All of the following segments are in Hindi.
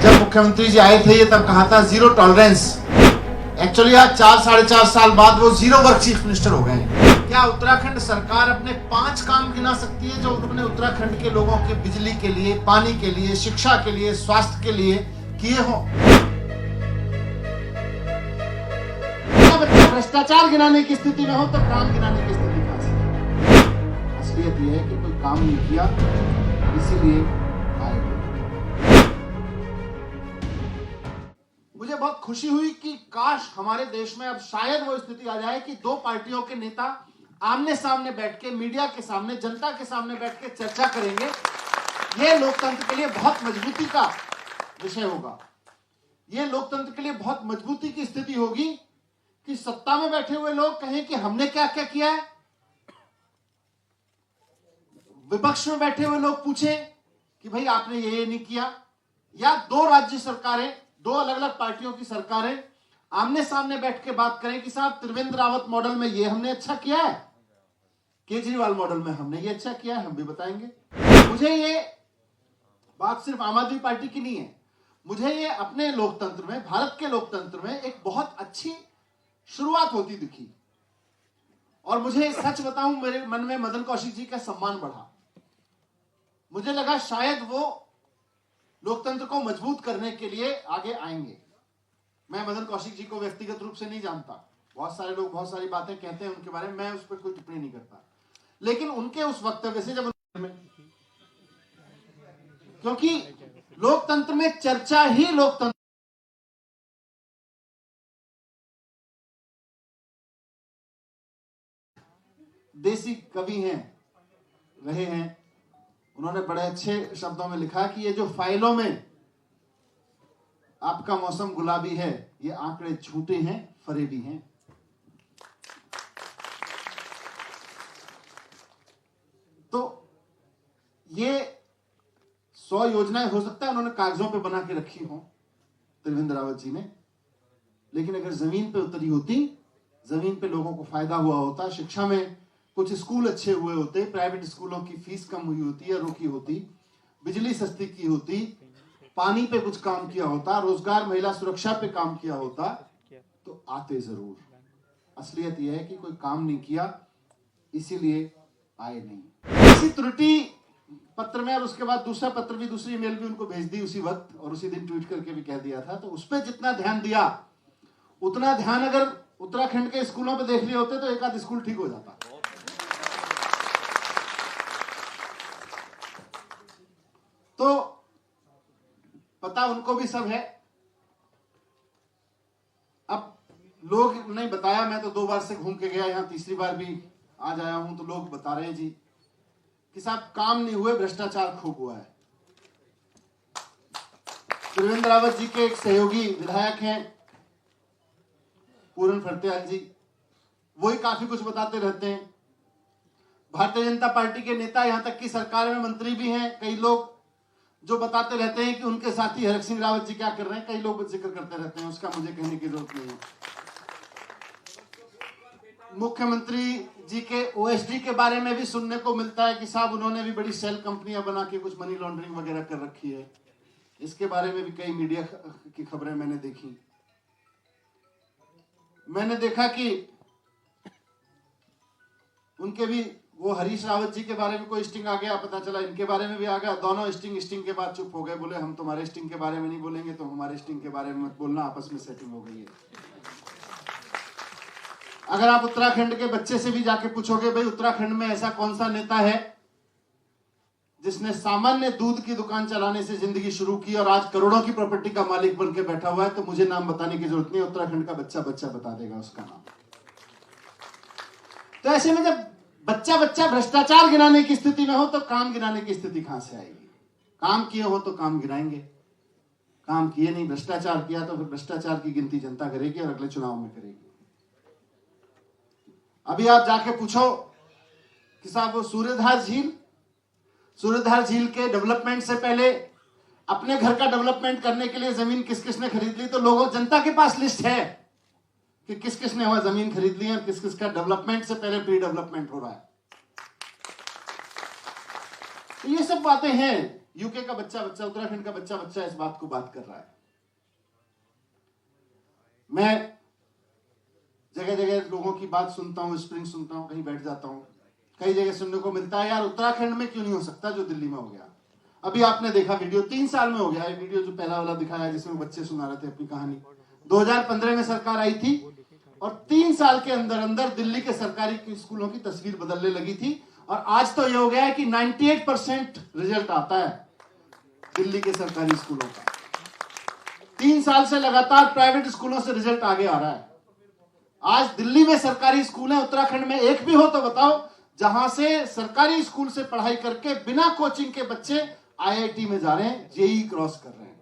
जब मुख्यमंत्री जी आए थे ये तब कहा था जीरो टॉलरेंस। एक्चुअली आज 4-4.5 साल बाद वो जीरो वर्क चीफ मिनिस्टर हो गए हैं। क्या उत्तराखंड सरकार अपने 5 काम गिना सकती है जो उन्होंने उत्तराखंड के लोगों के बिजली के लिए, पानी के लिए, शिक्षा के लिए, स्वास्थ्य के लिए किए हों? भ्रष्टाचार गिनाने की स्थिति में हो तो काम गिनाने की स्थिति कहां से? असलियत यह है कि कोई काम नहीं किया, इसीलिए आए। मुझे बहुत खुशी हुई कि काश हमारे देश में अब शायद वो स्थिति आ जाए कि दो पार्टियों के नेता आमने सामने बैठ के, मीडिया के सामने, जनता के सामने बैठ के चर्चा करेंगे। ये लोकतंत्र के लिए बहुत मजबूती का विषय होगा। ये लोकतंत्र के लिए बहुत मजबूती की स्थिति होगी कि सत्ता में बैठे हुए लोग कहें कि हमने क्या क्या किया है, विपक्ष में बैठे हुए लोग पूछें कि भाई आपने ये नहीं किया, या दो राज्य सरकारें, दो अलग अलग पार्टियों की सरकारें आमने सामने बैठ के बात करें कि साहब त्रिवेंद्र रावत मॉडल में ये हमने अच्छा किया है, केजरीवाल मॉडल में हमने ये अच्छा किया है, हम भी बताएंगे। मुझे ये बात सिर्फ आम आदमी पार्टी की नहीं है, मुझे ये अपने लोकतंत्र में, भारत के लोकतंत्र में एक बहुत अच्छी शुरुआत होती दिखी। और मुझे सच बताऊं, मेरे मन में मदन कौशिक जी का सम्मान बढ़ा। मुझे लगा शायद वो लोकतंत्र को मजबूत करने के लिए आगे आएंगे। मैं मदन कौशिक जी को व्यक्तिगत रूप से नहीं जानता, बहुत सारे लोग बहुत सारी बातें कहते हैं उनके बारे में, मैं उस पर कोई टिप्पणी नहीं करता, लेकिन उनके उस वक्तव्य से जब, क्योंकि लोकतंत्र में चर्चा ही लोकतंत्र, देसी कवि हैं, रहे हैं, उन्होंने बड़े अच्छे शब्दों में लिखा कि ये जो फाइलों में आपका मौसम गुलाबी है, ये आंकड़े झूठे हैं, फरेबी हैं। तो ये 100 योजनाएं हो सकता है उन्होंने कागजों पे बना के रखी हो त्रिवेंद्र रावत जी ने, लेकिन अगर जमीन पे उतरी होती, जमीन पे लोगों को फायदा हुआ होता, शिक्षा में कुछ स्कूल अच्छे हुए होते, प्राइवेट स्कूलों की फीस कम हुई होती या रोकी होती, बिजली सस्ती की होती, पानी पे कुछ काम किया होता, रोजगार, महिला सुरक्षा पे काम किया होता, तो आते जरूर। असलियत यह है कि कोई काम नहीं किया, इसीलिए आए नहीं। इसी त्रुटि पत्र में, और उसके बाद दूसरा पत्र भी, दूसरी ईमेल भी उनको भेज दी उसी वक्त, और उसी दिन ट्वीट करके भी कह दिया था। तो उस पर जितना ध्यान दिया, उतना ध्यान अगर उत्तराखंड के स्कूलों पे देख लिए होते तो एक आध स्कूल ठीक हो जाता। तो पता उनको भी सब है। अब लोग नहीं बताया, मैं तो 2 बार से घूम के गया, यहां तीसरी बार भी आज आया हूं, तो लोग बता रहे हैं जी कि साहब काम नहीं हुए, भ्रष्टाचार खूब हुआ है। त्रिवेंद्र रावत जी के एक सहयोगी विधायक हैं पूरन फरतेयाल जी, वही काफी कुछ बताते रहते हैं। भारतीय जनता पार्टी के नेता, यहां तक कि सरकार में मंत्री भी हैं कई लोग, जो बताते रहते हैं कि उनके साथी हरक सिंह रावत जी क्या कर रहे हैं, कई लोग जिक्र करते रहते हैं, उसका मुझे कहने की जरूरत नहीं है। मुख्यमंत्री जी के ओएसडी के बारे में भी सुनने को मिलता है कि साहब उन्होंने भी बड़ी सेल कंपनियां बना के कुछ मनी लॉन्ड्रिंग वगैरह कर रखी है। इसके बारे में भी कई मीडिया की खबरें मैंने देखी। मैंने देखा कि उनके भी, वो हरीश रावत जी के बारे में कोई स्टिंग आ गया, पता चला इनके बारे में भी आ गया। दोनों स्टिंग के बाद चुप हो गए, बोले हम तुम्हारे स्टिंग के बारे में नहीं बोलेंगे, तो हमारे स्टिंग के बारे में मत बोलना, आपस में सेटिंग हो गई है। अगर आप उत्तराखंड के बच्चे से भी जाके पूछोगे, भाई उत्तराखंड में ऐसा कौन सा नेता है जिसने सामान्य दूध की दुकान चलाने से जिंदगी शुरू की और आज करोड़ों की प्रॉपर्टी का मालिक बनकर बैठा हुआ है, तो मुझे नाम बताने की जरूरत नहीं, उत्तराखंड का बच्चा बच्चा बता देगा उसका नाम। तो ऐसे में जब बच्चा बच्चा भ्रष्टाचार गिनाने की स्थिति में हो तो काम गिनाने की स्थिति कहां से आएगी? काम किए हो तो काम गिनाएंगे, काम किए नहीं, भ्रष्टाचार किया तो फिर भ्रष्टाचार की गिनती जनता करेगी और अगले चुनाव में करेगी। अभी आप जाके पूछो कि साहब वो सूर्यधार झील के डेवलपमेंट से पहले अपने घर का डेवलपमेंट करने के लिए जमीन किस किस ने खरीद ली, तो लोगों, जनता के पास लिस्ट है कि किस किस ने वह जमीन खरीद ली है, किस किस का डेवलपमेंट से पहले प्री डेवलपमेंट हो रहा है। तो ये सब बातें हैं, यूके का बच्चा उत्तराखंड का बच्चा इस बात को बात कर रहा है। मैं जगह जगह लोगों की बात सुनता हूँ, स्प्रिंग सुनता हूँ, कहीं बैठ जाता हूँ, कई जगह सुनने को मिलता है यार उत्तराखंड में क्यों नहीं हो सकता जो दिल्ली में हो गया। अभी आपने देखा वीडियो 3 साल में हो गया, ये वीडियो जो पहला वाला दिखाया जिसमें बच्चे सुना रहे थे अपनी कहानी, 2015 में सरकार आई थी और 3 साल के अंदर अंदर दिल्ली के सरकारी स्कूलों की तस्वीर बदलने लगी थी। और आज तो ये हो गया है कि 98% रिजल्ट आता है दिल्ली के सरकारी स्कूलों का। 3 साल से लगातार प्राइवेट स्कूलों से रिजल्ट आगे आ रहा है। आज दिल्ली में सरकारी स्कूल है, उत्तराखंड में एक भी हो तो बताओ जहां से सरकारी स्कूल से पढ़ाई करके बिना कोचिंग के बच्चे आईआईटी में जा रहे हैं, जेई क्रॉस कर रहे हैं,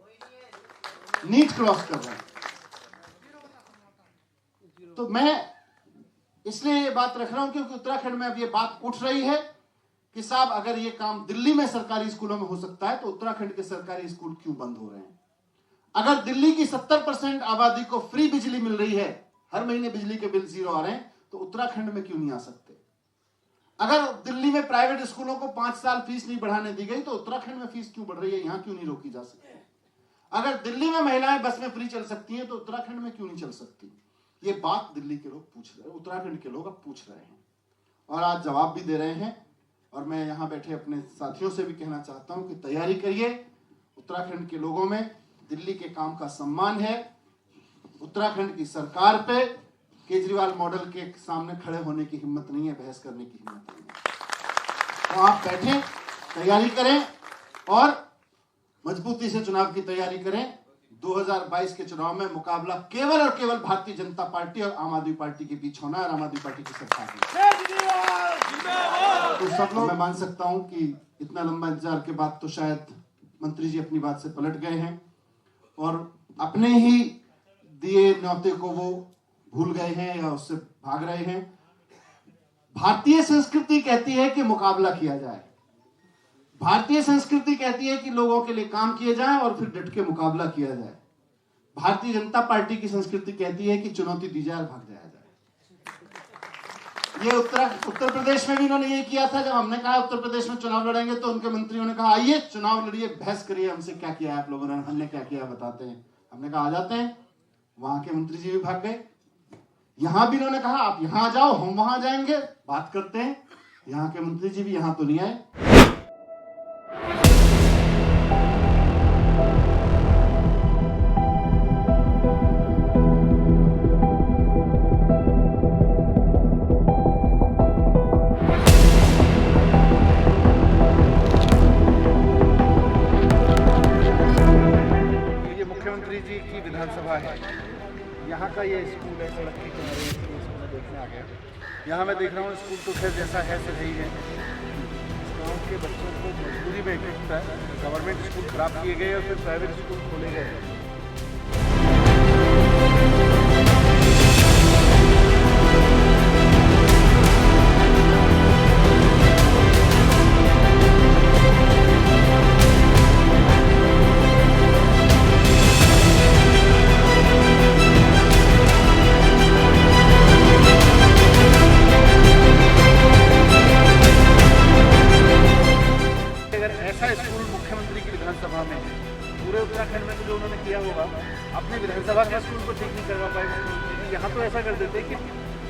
नीट क्रॉस कर रहे हैं। तो मैं इसलिए ये बात रख रहा हूं क्योंकि उत्तराखंड में अब ये बात उठ रही है कि साहब अगर ये काम दिल्ली में सरकारी स्कूलों में हो सकता है तो उत्तराखंड के सरकारी स्कूल क्यों बंद हो रहे हैं। अगर दिल्ली की 70% आबादी को फ्री बिजली मिल रही है, हर महीने बिजली के बिल 0 आ रहे हैं, तो उत्तराखंड में क्यों नहीं आ सकते। अगर दिल्ली में प्राइवेट स्कूलों को 5 साल फीस नहीं बढ़ाने दी गई तो उत्तराखंड में फीस क्यों बढ़ रही है, यहां क्यों नहीं रोकी जा सकती। अगर दिल्ली में महिलाएं बस में फ्री चल सकती हैं तो उत्तराखंड में क्यों नहीं चल सकती। ये बात दिल्ली के लोग पूछ रहे हैं, उत्तराखंड के लोग अब पूछ रहे हैं और आज जवाब भी दे रहे हैं। और मैं यहां बैठे अपने साथियों से भी कहना चाहता हूं कि तैयारी करिए। उत्तराखंड के लोगों में दिल्ली के काम का सम्मान है। उत्तराखंड की सरकार पे केजरीवाल मॉडल के सामने खड़े होने की हिम्मत नहीं है, बहस करने की हिम्मत नहीं है। तो आप बैठें, तैयारी करें और मजबूती से चुनाव की तैयारी करें। 2022 के चुनाव में मुकाबला केवल और केवल भारतीय जनता पार्टी और आम आदमी पार्टी के बीच होना है और आम आदमी पार्टी की सरकार है। तो सब लोग मैं मान सकता हूं कि इतना लंबा इंतजार के बाद तो शायद मंत्री जी अपनी बात से पलट गए हैं और अपने ही दिए न्योते को वो भूल गए हैं या उससे भाग रहे हैं। भारतीय संस्कृति कहती है कि मुकाबला किया जाए, भारतीय संस्कृति कहती है कि लोगों के लिए काम किए जाए और फिर डट के मुकाबला किया जाए। भारतीय जनता पार्टी की संस्कृति कहती है कि चुनौती दी जाए और भाग जाया जाए। ये उत्तर प्रदेश में भी इन्होंने ये किया था। जब हमने कहा उत्तर प्रदेश में चुनाव लड़ेंगे तो उनके मंत्रियों ने कहा आइए चुनाव लड़िए, बहस करिए हमसे, क्या किया आप लोगों ने, हमने क्या किया बताते हैं। हमने कहा आ जाते हैं। वहां के मंत्री जी भी भाग गए। यहां भी इन्होंने कहा आप यहां जाओ, हम वहां जाएंगे, बात करते हैं। यहां के मंत्री जी भी यहां तो नहीं आए। ये मुख्यमंत्री जी की विधानसभा है। यहाँ का ये स्कूल है, सड़क के किनारे इसको देखने आ गया। यहाँ मैं देख रहा हूँ स्कूल तो खैर जैसा है सही है। गाँव के बच्चों को मजबूरी में भेजता है। गवर्नमेंट स्कूल खराब किए गए और फिर प्राइवेट स्कूल खोले गए। विधानसभा में पूरे उत्तराखंड में तो जो उन्होंने किया होगा अपने विधानसभा के स्कूल को ठीक नहीं करवा पाएंगे। यहाँ तो ऐसा कर देते कि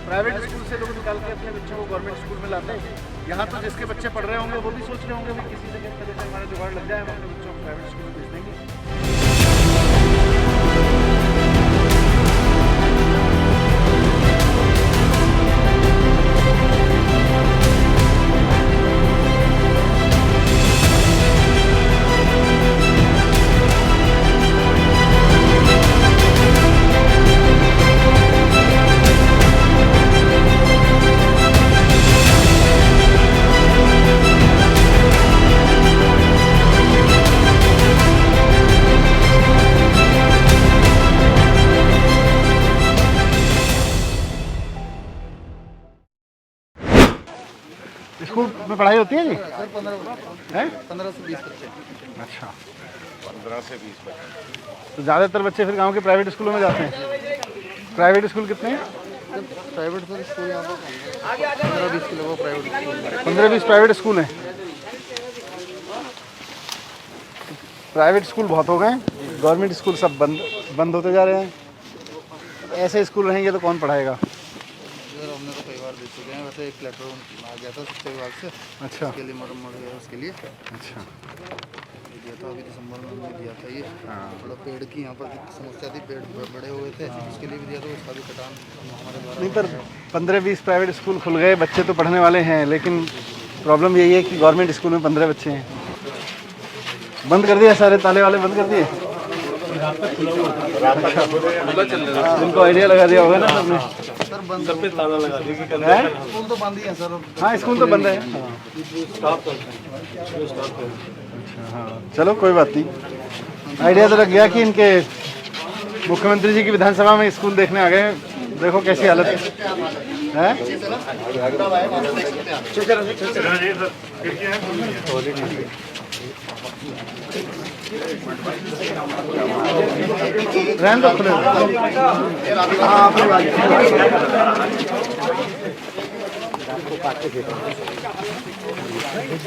प्राइवेट स्कूल से लोग निकाल के अपने बच्चों को गवर्नमेंट स्कूल में लाते हैं। यहाँ तो जिसके बच्चे पढ़ रहे होंगे वो भी सोच रहे होंगे कि किसी से किस तरह से हमारा जुगाड़ लग जाए, हम अपने बच्चों को प्राइवेट स्कूल में भेज देंगे। स्कूल में पढ़ाई होती है जी? सर 15 से 20 बच्चे। अच्छा, 15 से 20 बच्चे। तो ज़्यादातर बच्चे फिर गांव के प्राइवेट स्कूलों में जाते हैं। प्राइवेट स्कूल कितने हैं? प्राइवेट स्कूल यहाँ पर 15-20 प्राइवेट स्कूल, 15-20 प्राइवेट स्कूल हैं। प्राइवेट स्कूल बहुत हो गए, गवर्नमेंट स्कूल सब बंद होते जा रहे हैं। ऐसे स्कूल रहेंगे तो कौन पढ़ाएगा? सर हमने तो कई बार दे चुके हैं, वैसे एक लेटर आ गया था शिक्षा विभाग से, अच्छा उसके लिए मर गया, उसके लिए अच्छा। दिया था, अभी दिसंबर में हमने दिया था। ये थोड़ा पेड़ की यहाँ पर समस्या थी, पेड़ बड़े हुए थे, उसके लिए भी दिया था, उसका भी कटान हमारे द्वारा। नहीं, पर 15-20 प्राइवेट स्कूल खुल गए, बच्चे तो पढ़ने वाले हैं, लेकिन प्रॉब्लम यही है कि गवर्नमेंट स्कूल में 15 बच्चे हैं। बंद कर दिया, सारे ताले वाले बंद कर दिए। इनको आइडिया लगा दिया होगा ना सबने। सर बंद पे ताला लगा दिया, स्कूल तो बंद ही है सर। हाँ स्कूल तो बंद है। अच्छा हाँ, चलो कोई बात नहीं। आइडिया तो लग गया कि इनके मुख्यमंत्री जी की विधानसभा में स्कूल देखने आ गए। देखो कैसी हालत है। रहने दो खुले।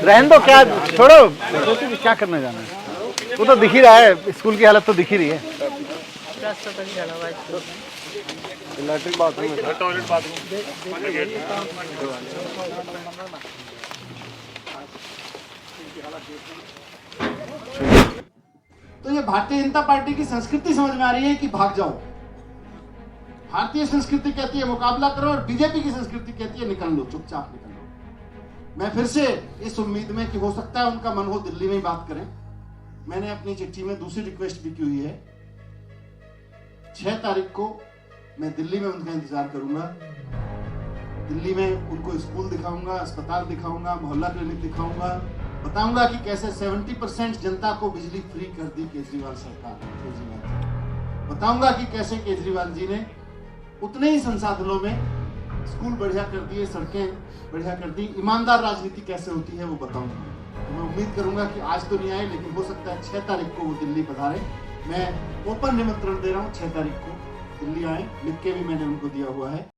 रहने दो, क्या छोड़ो, क्या करने जाना है। वो तो दिख ही रहा है, स्कूल की हालत तो दिख ही रही है। लैट्रिन बाथरूम है, टॉयलेट बाथरूम। तो ये भारतीय जनता पार्टी की संस्कृति समझ में आ रही है कि भाग जाओ। भारतीय संस्कृति कहती है मुकाबला करो, और बीजेपी की संस्कृति कहती है निकल लो, चुपचाप निकल लो। मैं फिर से इस उम्मीद में कि हो सकता है उनका मन हो दिल्ली में ही बात करें, मैंने अपनी चिट्ठी में दूसरी रिक्वेस्ट भी की हुई है। 6 तारीख को मैं दिल्ली में उनका इंतजार करूंगा। दिल्ली में उनको स्कूल दिखाऊंगा, अस्पताल दिखाऊंगा, मोहल्ला क्लिनिक दिखाऊंगा, बताऊंगा कि कैसे 70% जनता को बिजली फ्री कर दी केजरीवाल सरकार। बताऊंगा कि कैसे केजरीवाल जी ने उतने ही संसाधनों में स्कूल बढ़िया कर दिए, सड़कें बढ़िया कर दी, ईमानदार राजनीति कैसे होती है वो बताऊंगा। तो मैं उम्मीद करूंगा कि आज तो नहीं आए, लेकिन हो सकता है 6 तारीख को वो दिल्ली पधारे। मैं ओपन निमंत्रण दे रहा हूँ, 6 तारीख को दिल्ली आए, लिख के भी मैंने उनको दिया हुआ है।